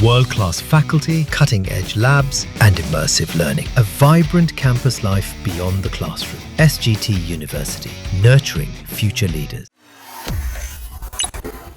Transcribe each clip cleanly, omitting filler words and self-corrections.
World-class faculty, cutting-edge labs and immersive learning. A vibrant campus life beyond the classroom. SGT University, nurturing future leaders.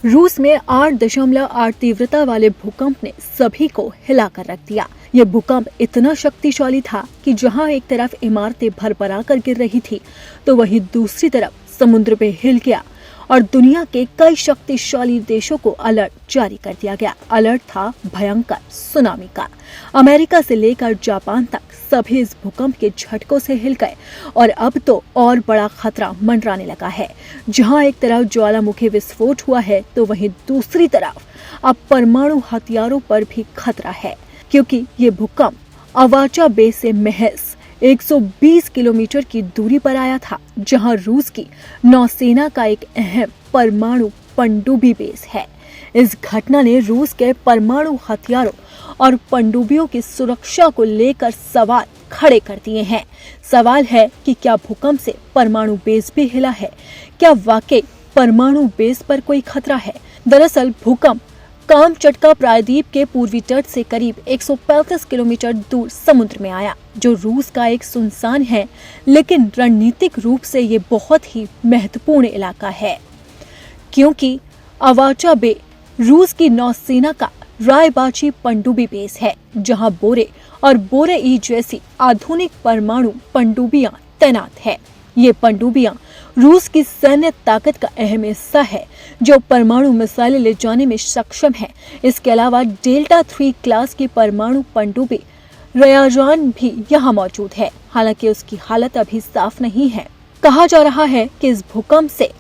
रूस में 8.8 तीव्रता वाले भूकंप ने सभी को हिलाकर रख दिया। ये भूकंप इतना शक्तिशाली था कि जहां एक तरफ इमारतें भरभरा कर गिर रही थी, तो वहीं दूसरी तरफ समुद्र पे हिल गया और दुनिया के कई शक्तिशाली देशों को अलर्ट जारी कर दिया गया। अलर्ट था भयंकर सुनामी का। अमेरिका से लेकर जापान तक सभी इस भूकंप के झटकों से हिल गए और अब तो और बड़ा खतरा मंडराने लगा है। जहां एक तरफ ज्वालामुखी विस्फोट हुआ है, तो वहीं दूसरी तरफ अब परमाणु हथियारों पर भी खतरा है, क्योंकि ये भूकंप अवाचा बे से महज 120 किलोमीटर की दूरी पर आया था, जहां रूस की नौसेना का एक अहम परमाणु पनडुब्बी बेस है। इस घटना ने रूस के परमाणु हथियारों और पनडुब्बियों की सुरक्षा को लेकर सवाल खड़े कर दिए हैं। सवाल है कि क्या भूकंप से परमाणु बेस भी हिला है? क्या वाकई परमाणु बेस पर कोई खतरा है? दरअसल भूकंप कामचटका प्रायद्वीप के पूर्वी तट से करीब 135 किलोमीटर दूर समुद्र में आया, जो रूस का एक सुनसान है, लेकिन रणनीतिक रूप से ये बहुत ही महत्वपूर्ण इलाका है, क्योंकि अवाचा बे रूस की नौसेना का रायबाची पनडुब्बी बेस है, जहां बोरे और बोरे ई जैसी आधुनिक परमाणु पनडुब्बियां तैनात है। ये पनडुब्बियां रूस की सैन्य ताकत का अहम हिस्सा है, जो परमाणु मिसाइलें ले जाने में सक्षम है। इसके अलावा डेल्टा 3 क्लास की परमाणु पनडुब्बी रयाजान भी यहाँ मौजूद है। हालांकि उसकी हालत अभी साफ नहीं है। कहा जा रहा है कि इस भूकंप से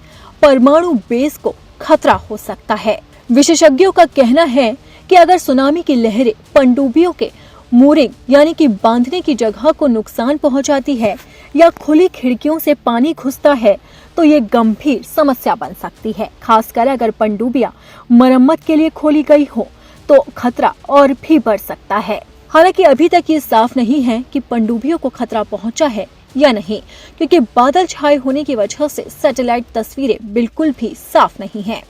परमाणु बेस को खतरा हो सकता है। विशेषज्ञों का कहना है कि अगर सुनामी की लहरें पनडुब्बियों के मूरिंग यानी कि बांधने की जगह को नुकसान पहुंचाती है या खुली खिड़कियों से पानी घुसता है, तो ये गंभीर समस्या बन सकती है। खासकर अगर पनडुब्बियां मरम्मत के लिए खोली गई हो, तो खतरा और भी बढ़ सकता है। हालांकि अभी तक ये साफ नहीं है कि पनडुब्बियों को खतरा पहुंचा है या नहीं, क्योंकि बादल छाए होने की वजह से सैटेलाइट तस्वीरें बिल्कुल भी साफ नहीं है।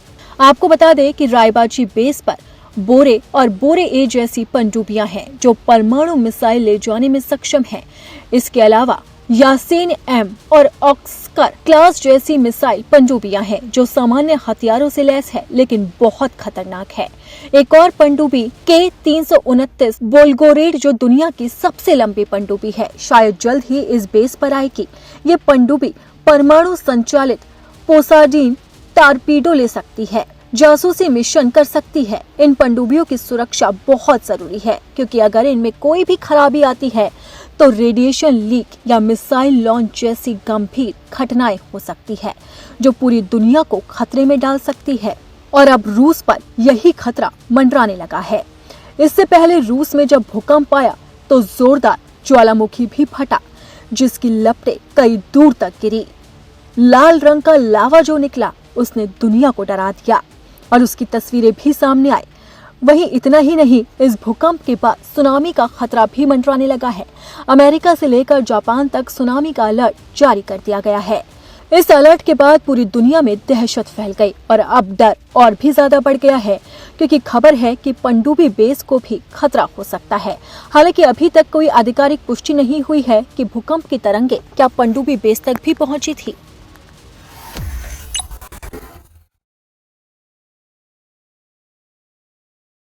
आपको बता दें कि रायबाची बेस पर बोरे और बोरे ए जैसी पनडुब्बियां हैं, जो परमाणु मिसाइल ले जाने में सक्षम हैं। इसके अलावा यासीन एम और ऑस्कर क्लास जैसी मिसाइल पनडुब्बियां हैं, जो सामान्य हथियारों से लैस है, लेकिन बहुत खतरनाक है। एक और पनडुब्बी K-329 वोल्गोरेड, जो दुनिया की सबसे लंबी पनडुब्बी है, शायद जल्द ही इस बेस पर आएगी। ये पनडुब्बी परमाणु संचालित पोसाडीन टारपीडो ले सकती है, जासूसी मिशन कर सकती है। इन पनडुब्बियों की सुरक्षा बहुत जरूरी है, क्योंकि अगर इनमें कोई भी खराबी आती है, तो रेडिएशन लीक या मिसाइल लॉन्च जैसी गंभीर घटनाएं हो सकती है, जो पूरी दुनिया को खतरे में डाल सकती है। और अब रूस पर यही खतरा मंडराने लगा है। इससे पहले रूस में जब भूकंप आया, तो जोरदार ज्वालामुखी भी फटा, जिसकी लपटें कई दूर तक गिरी। लाल रंग का लावा जो निकला, उसने दुनिया को डरा दिया और उसकी तस्वीरें भी सामने आई। वहीं इतना ही नहीं, इस भूकंप के बाद सुनामी का खतरा भी मंडराने लगा है। अमेरिका से लेकर जापान तक सुनामी का अलर्ट जारी कर दिया गया है। इस अलर्ट के बाद पूरी दुनिया में दहशत फैल गई और अब डर और भी ज्यादा बढ़ गया है, क्योंकि खबर है कि पनडुब्बी बेस को भी खतरा हो सकता है। हालांकि अभी तक कोई आधिकारिक पुष्टि नहीं हुई है कि भूकंप की तरंगें क्या पनडुब्बी बेस तक भी पहुंची थी।